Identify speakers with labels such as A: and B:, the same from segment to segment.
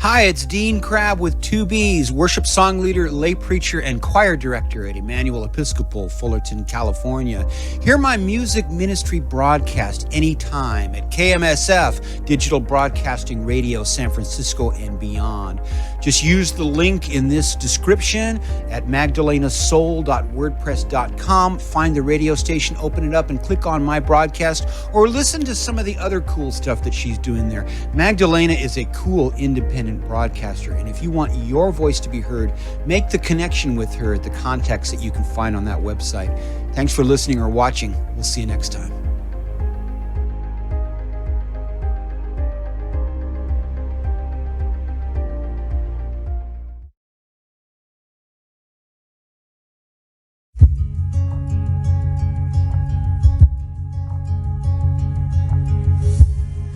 A: Hi, it's Dean Crabb with 2Bs, worship song leader, lay preacher, and choir director at Emmanuel Episcopal, Fullerton, California. Hear my music ministry broadcast anytime at KMSF, Digital Broadcasting Radio, San Francisco and beyond. Just use the link in this description at magdalenasoul.wordpress.com. Find the radio station, open it up, and click on my broadcast, or listen to some of the other cool stuff that she's doing there. Magdalena is a cool, independent broadcaster, and if you want your voice to be heard, make the connection with her at the contacts that you can find on that website. Thanks for listening or watching. We'll see you next time.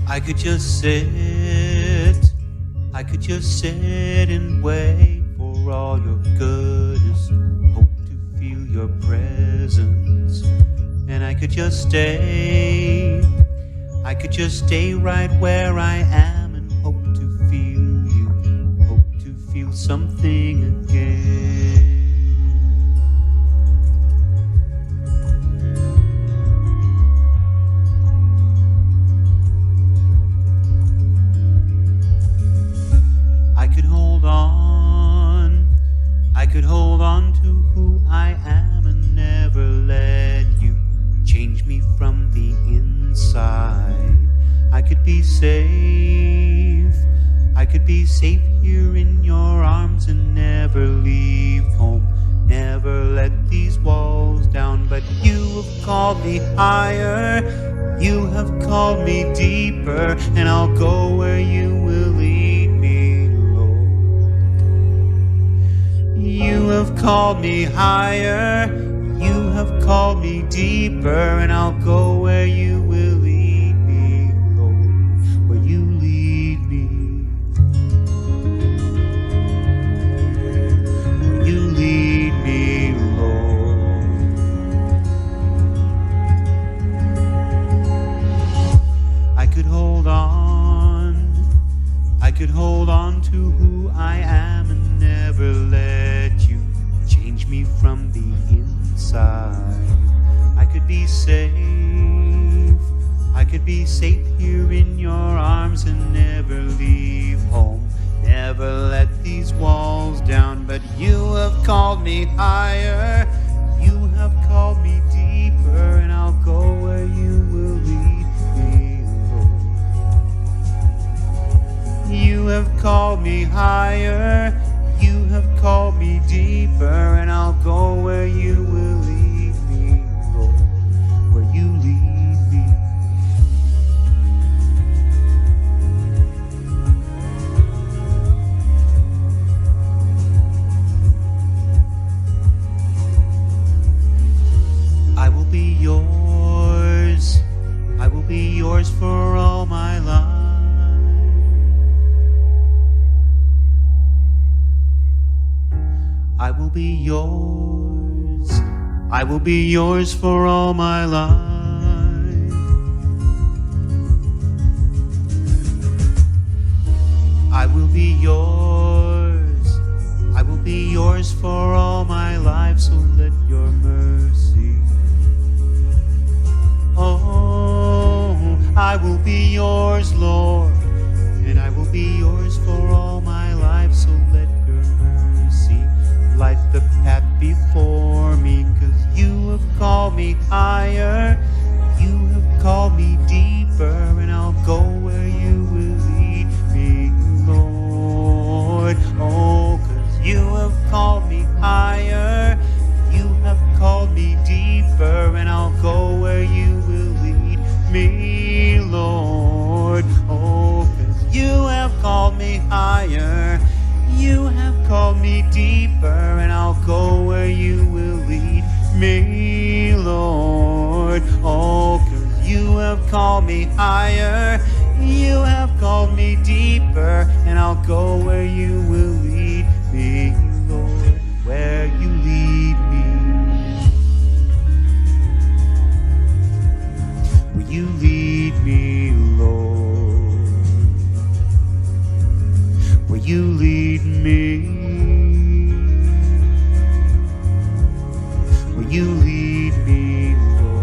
A: I could just sit and wait for all your goodness, hope to feel your presence. And I could just stay right where I am and hope to feel you, hope to feel something again. I could hold on to who I am and never let you change me from the inside. I could be safe here in your arms and never leave home, never let these walls down. But you have called me higher, you have called me deeper, and I'll go where you will lead me, Lord. You have called me higher, you have called me deeper, and I'll go where you will lead me, Lord, where you lead me. Where you lead me, Lord. I could hold on to who I am and never let you change me from the inside. I could be safe here in your arms and never leave home, never let these walls down. But you have called me higher, you have called me deeper, and I'll go where you will lead me, Lord. You have called me higher, you have called me deeper, and I'll go where you will lead me, Lord, where you lead me. I will be yours for all my life. I will be yours for all my life. I will be yours for all my life, so let your mercy. Oh, I will be yours, Lord, and I will be yours for all my life, so let your mercy light the path before me. 'Cause you have called me higher, you have called me deeper, and I'll go where you will lead me, Lord. Oh, 'cause you have called me higher, you have called me deeper, and I'll go where you will lead me, Lord. Oh, 'cause you have called me higher, you have called me deeper, and I'll go where you will lead me, Lord. Oh, 'cause you have called me higher, you have called me deeper, and I'll go where you will lead me, Lord, where you lead me. Where you lead me, Lord. Where you you lead me? Will you lead me, Lord?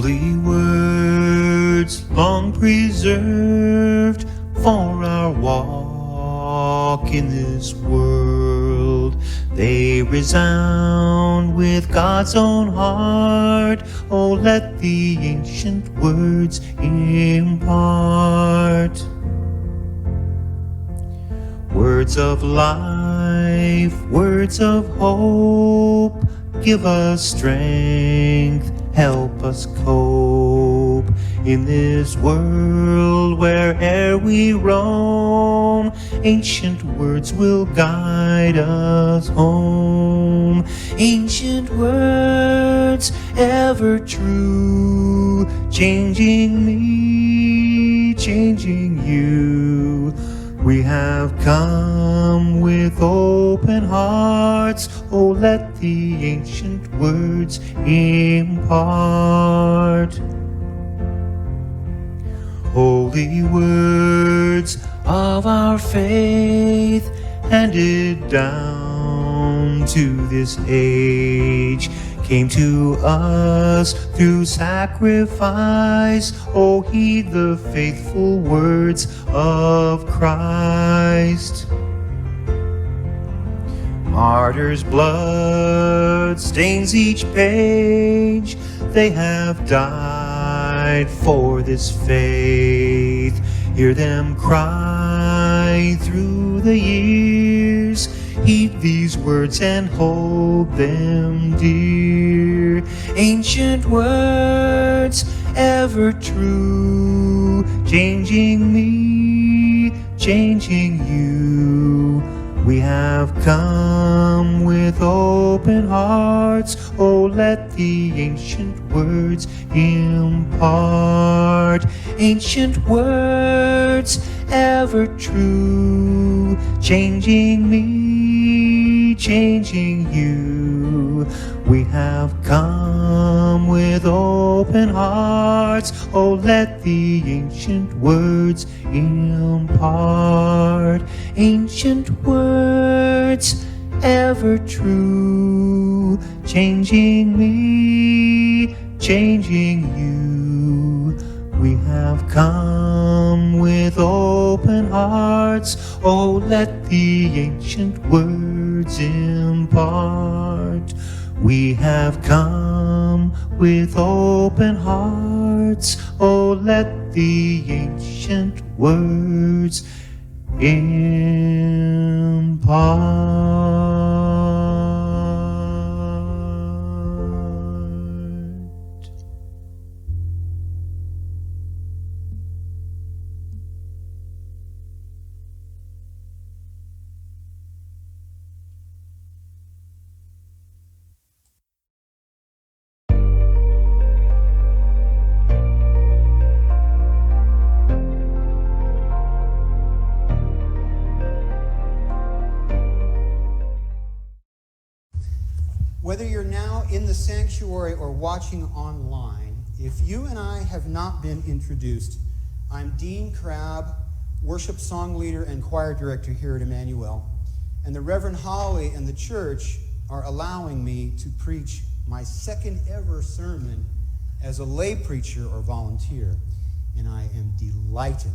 A: Holy words long preserved for our walk in this world. They resound with God's own heart. Oh, let the ancient words impart. Words of life, words of hope, give us strength, help us cope in this world where'er we roam. Ancient words will guide us home. Ancient words, ever true, changing me, changing you. We have come with open hearts. Oh, let the ancient words impart. Holy words of our faith, handed down to this age, came to us through sacrifice. Oh, heed the faithful words of Christ. Martyrs' blood stains each page. They have died for this faith. Hear them cry through the years. Heed these words and hold them dear. Ancient words, ever true, changing me, changing you. We have come with open hearts. Oh, let the ancient words impart. Ancient words, ever true, changing me, changing you. We have come with open hearts. Oh, let the ancient words impart. Ancient words, ever true, changing me, changing you. We have come with open hearts. Oh, let the ancient words impart. We have come with open hearts. Oh, let the ancient words impart.
B: Whether you're now in the sanctuary or watching online, if you and I have not been introduced, I'm Dean Crabb, worship song leader and choir director here at Emmanuel, and the Reverend Holly and the church are allowing me to preach my second ever sermon as a lay preacher or volunteer, and I am delighted.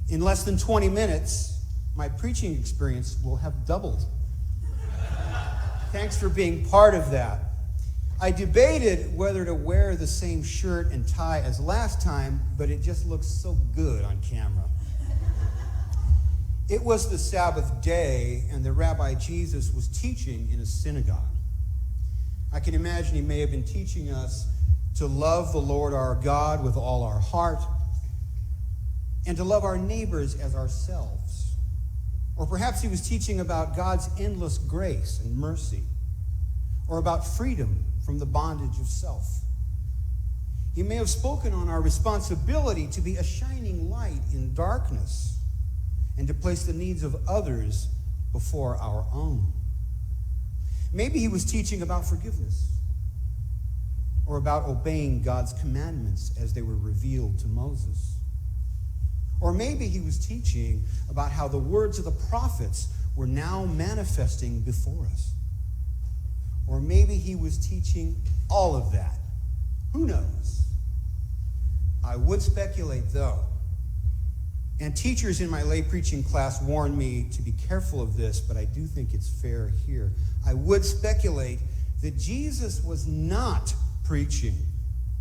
B: In less than 20 minutes, my preaching experience will have doubled. Thanks for being part of that. I debated whether to wear the same shirt and tie as last time, but it just looks so good on camera. It was the Sabbath day, and the Rabbi Jesus was teaching in a synagogue. I can imagine he may have been teaching us to love the Lord our God with all our heart, and to love our neighbors as ourselves. Or perhaps he was teaching about God's endless grace and mercy, or about freedom from the bondage of self. He may have spoken on our responsibility to be a shining light in darkness and to place the needs of others before our own. Maybe he was teaching about forgiveness, or about obeying God's commandments as they were revealed to Moses. Or maybe he was teaching about how the words of the prophets were now manifesting before us. Or maybe he was teaching all of that Who knows? I would speculate, though, and teachers in my lay preaching class warned me to be careful of this, but I do think it's fair here. I would speculate that Jesus was not preaching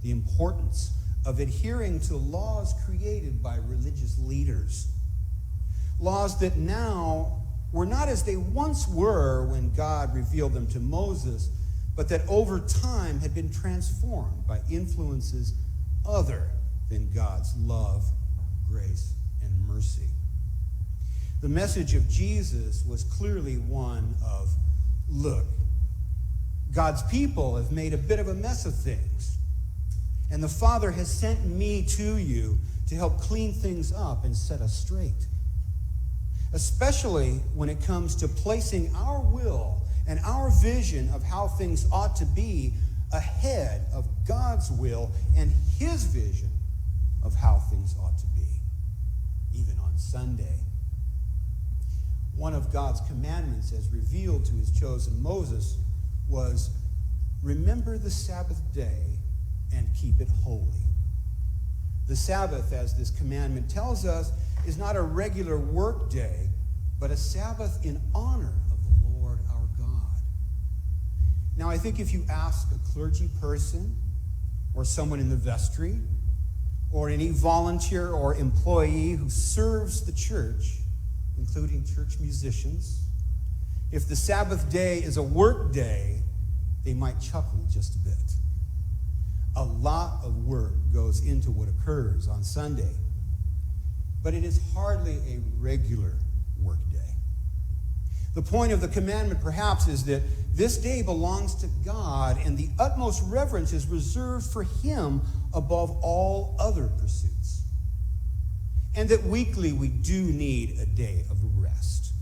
B: the importance of adhering to laws created by religious leaders. Laws that now were not as they once were when God revealed them to Moses, but that over time had been transformed by influences other than God's love, grace, and mercy. The message of Jesus was clearly one of, look, God's people have made a bit of a mess of things, and the Father has sent me to you to help clean things up and set us straight, especially when it comes to placing our will and our vision of how things ought to be ahead of God's will and his vision of how things ought to be, even on Sunday. One of God's commandments as revealed to his chosen Moses was, remember the Sabbath day and keep it holy. The Sabbath, as this commandment tells us, is not a regular work day, but a Sabbath in honor of the Lord our God. Now, I think if you ask a clergy person or someone in the vestry or any volunteer or employee who serves the church, including church musicians, if the Sabbath day is a work day, they might chuckle just a bit. A lot of work goes into what occurs on Sunday, but it is hardly a regular work day. The point of the commandment, perhaps, is that this day belongs to God, and the utmost reverence is reserved for him above all other pursuits. And that weekly we do need a day of rest,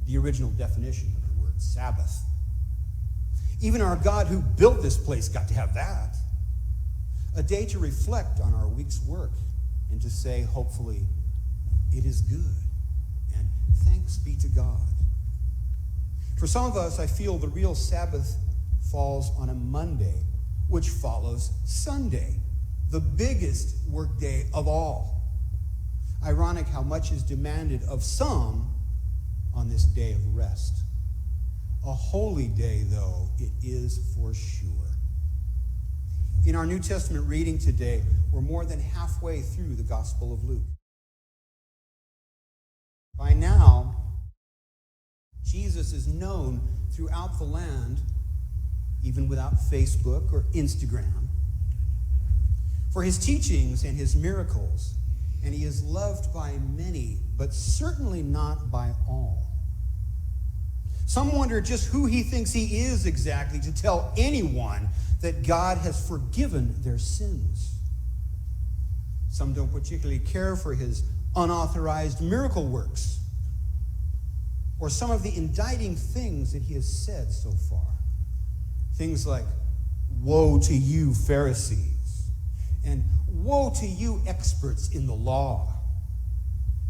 B: the original definition of the word Sabbath. Even our God who built this place got to have that. A day to reflect on our week's work and to say, hopefully, it is good, and thanks be to God. For some of us, I feel the real Sabbath falls on a Monday, which follows Sunday, the biggest work day of all. Ironic how much is demanded of some on this day of rest. A holy day, though, it is for sure. In our New Testament reading today, we're more than halfway through the Gospel of Luke. By now, Jesus is known throughout the land, even without Facebook or Instagram, for his teachings and his miracles, and he is loved by many, but certainly not by all. Some wonder just who he thinks he is exactly to tell anyone that God has forgiven their sins. Some don't particularly care for his unauthorized miracle works or some of the indicting things that he has said so far. Things like, woe to you, Pharisees, and woe to you, experts in the law.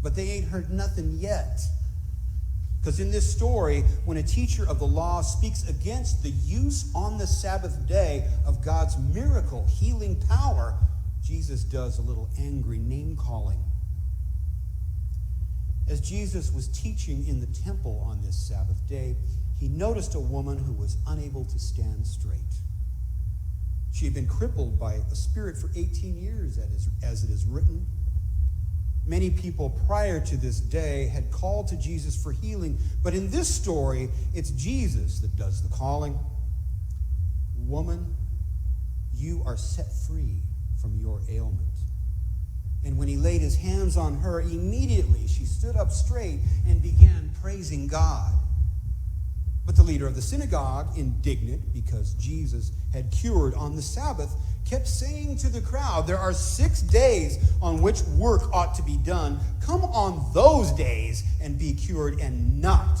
B: But they ain't heard nothing yet. Because in this story, when a teacher of the law speaks against the use on the Sabbath day of God's miracle healing power, Jesus does a little angry name-calling. As Jesus was teaching in the temple on this Sabbath day, he noticed a woman who was unable to stand straight. She had been crippled by a spirit for 18 years, as it is written. Many people prior to this day had called to Jesus for healing, but in this story, it's Jesus that does the calling. Woman, you are set free from your ailment. And when he laid his hands on her, immediately she stood up straight and began praising God. But the leader of the synagogue, indignant because Jesus had cured on the Sabbath, kept saying to the crowd, there are 6 days on which work ought to be done. Come on those days and be cured, and not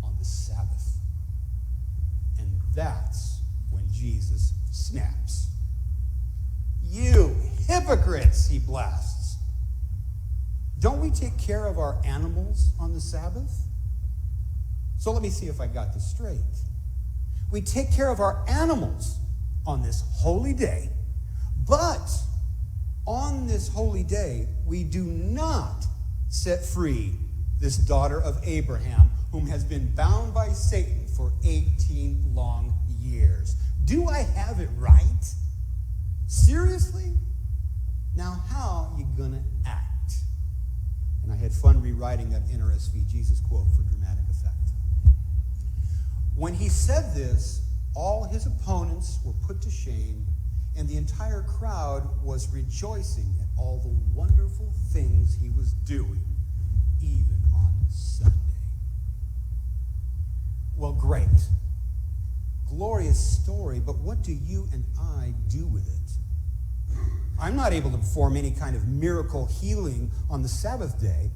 B: on the Sabbath. And that's when Jesus snaps. You hypocrites, he blasts. Don't we take care of our animals on the Sabbath? So let me see if I got this straight. We take care of our animals on this holy day. But on this holy day, we do not set free this daughter of Abraham, whom has been bound by Satan for 18 long years. Do I have it right? Seriously? Now, how you gonna act? And I had fun rewriting that NRSV Jesus quote for dramatic effect. When he said this, all his opponents were put to shame, and the entire crowd was rejoicing at all the wonderful things he was doing, even on Sunday. Well, great. Glorious story, but what do you and I do with it? I'm not able to perform any kind of miracle healing on the Sabbath day,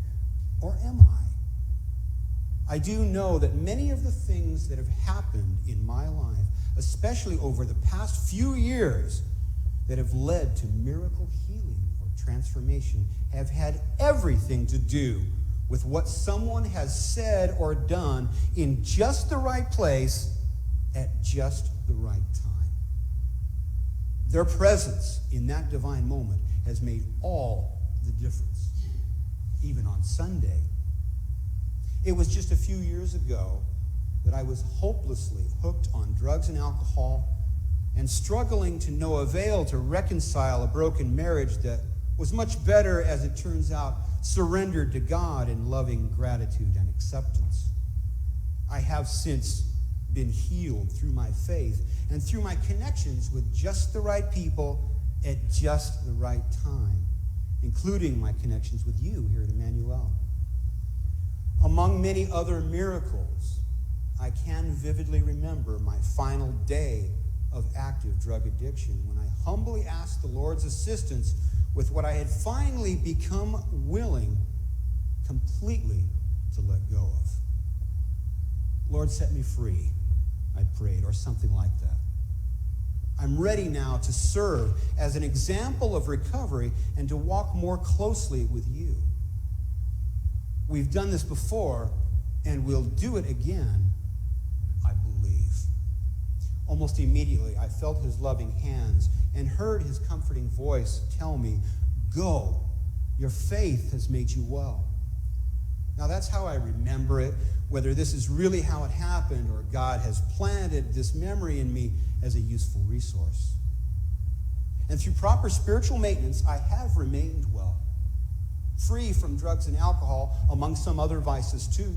B: or am I? I do know that many of the things that have happened in my life, especially over the past few years, that have led to miracle healing or transformation have had everything to do with what someone has said or done in just the right place at just the right time. Their presence in that divine moment has made all the difference, even on Sunday. It was just a few years ago that I was hopelessly hooked on drugs and alcohol and struggling to no avail to reconcile a broken marriage that was much better, as it turns out, surrendered to God in loving gratitude and acceptance. I have since been healed through my faith and through my connections with just the right people at just the right time, including my connections with you here at Emmanuel. Among many other miracles, I can vividly remember my final day of active drug addiction when I humbly asked the Lord's assistance with what I had finally become willing completely to let go of. Lord, set me free, I prayed, or something like that. I'm ready now to serve as an example of recovery and to walk more closely with you. We've done this before, and we'll do it again, I believe. Almost immediately, I felt his loving hands and heard his comforting voice tell me, "Go, your faith has made you well." Now, that's how I remember it. Whether this is really how it happened or God has planted this memory in me as a useful resource. And through proper spiritual maintenance, I have remained well, free from drugs and alcohol, among some other vices too,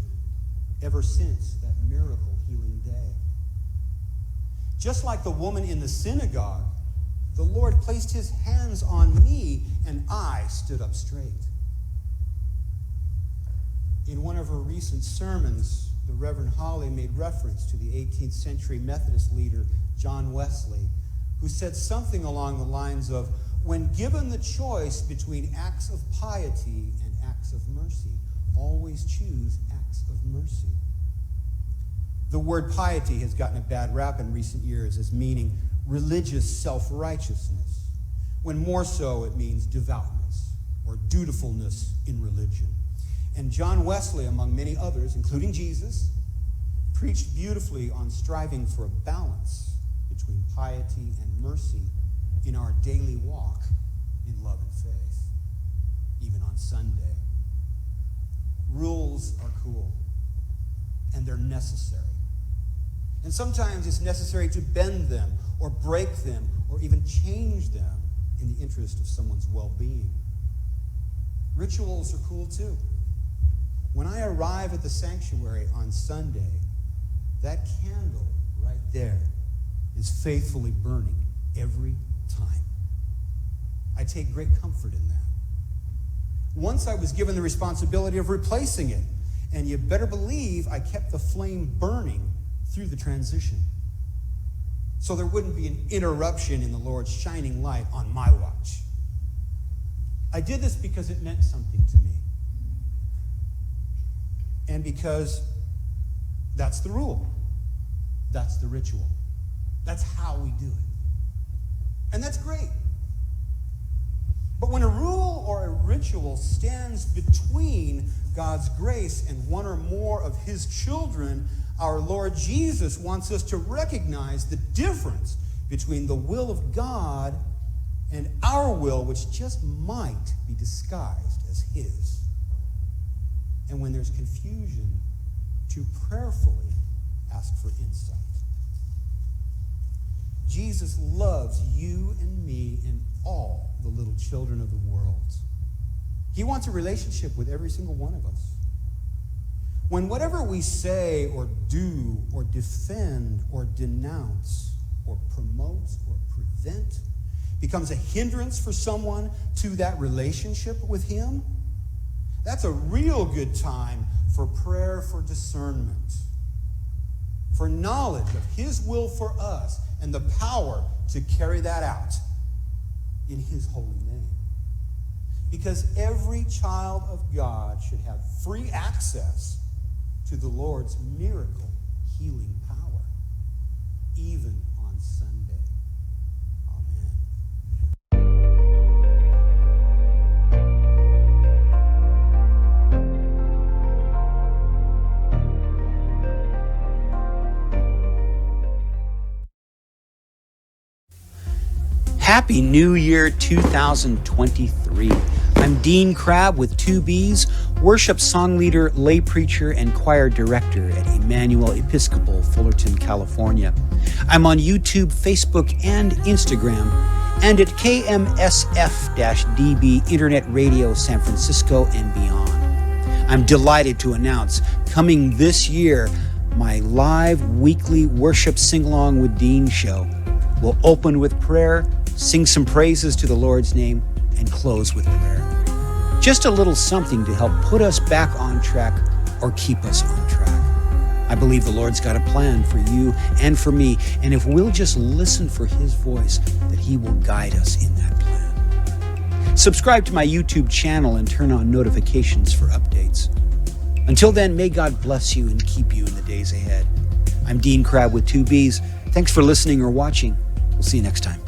B: ever since that miracle healing day. Just like the woman in the synagogue, the Lord placed his hands on me and I stood up straight. In one of her recent sermons, the Reverend Holly made reference to the 18th century Methodist leader, John Wesley, who said something along the lines of, when given the choice between acts of piety and acts of mercy, always choose acts of mercy. The word piety has gotten a bad rap in recent years as meaning religious self-righteousness, when more so it means devoutness or dutifulness in religion. And John Wesley, among many others, including Jesus, preached beautifully on striving for a balance between piety and mercy in our daily walk in love and faith, even on Sunday. Rules are cool, and they're necessary. And sometimes it's necessary to bend them or break them or even change them in the interest of someone's well-being. Rituals are cool too. When I arrive at the sanctuary on Sunday, that candle right there is faithfully burning every time. I take great comfort in that. Once I was given the responsibility of replacing it, and you better believe I kept the flame burning through the transition, so there wouldn't be an interruption in the Lord's shining light on my watch. I did this because it meant something to me. And because that's the rule. That's the ritual. That's how we do it. And that's great. But when a rule or a ritual stands between God's grace and one or more of his children, our Lord Jesus wants us to recognize the difference between the will of God and our will, which just might be disguised as His. And when there's confusion, to prayerfully ask for insight. Jesus loves you and me and all the little children of the world. He wants a relationship with every single one of us. When whatever we say or do or defend or denounce or promote or prevent becomes a hindrance for someone to that relationship with Him, that's a real good time for prayer for discernment, for knowledge of His will for us and the power to carry that out in His holy name. Because every child of God should have free access to the Lord's miracle healing power, even on Sunday.
A: Happy New Year 2023. I'm Dean Crabb with 2Bs, worship song leader, lay preacher, and choir director at Emmanuel Episcopal, Fullerton, California. I'm on YouTube, Facebook, and Instagram, and at KMSF-DB Internet Radio San Francisco and beyond. I'm delighted to announce, coming this year, my live weekly worship sing-along with Dean show. We'll open with prayer, sing some praises to the Lord's name, and close with prayer. Just a little something to help put us back on track or keep us on track. I believe the Lord's got a plan for you and for me, and if we'll just listen for His voice, that He will guide us in that plan. Subscribe to my YouTube channel and turn on notifications for updates. Until then, may God bless you and keep you in the days ahead. I'm Dean Crabb with 2Bs. Thanks for listening or watching. We'll see you next time.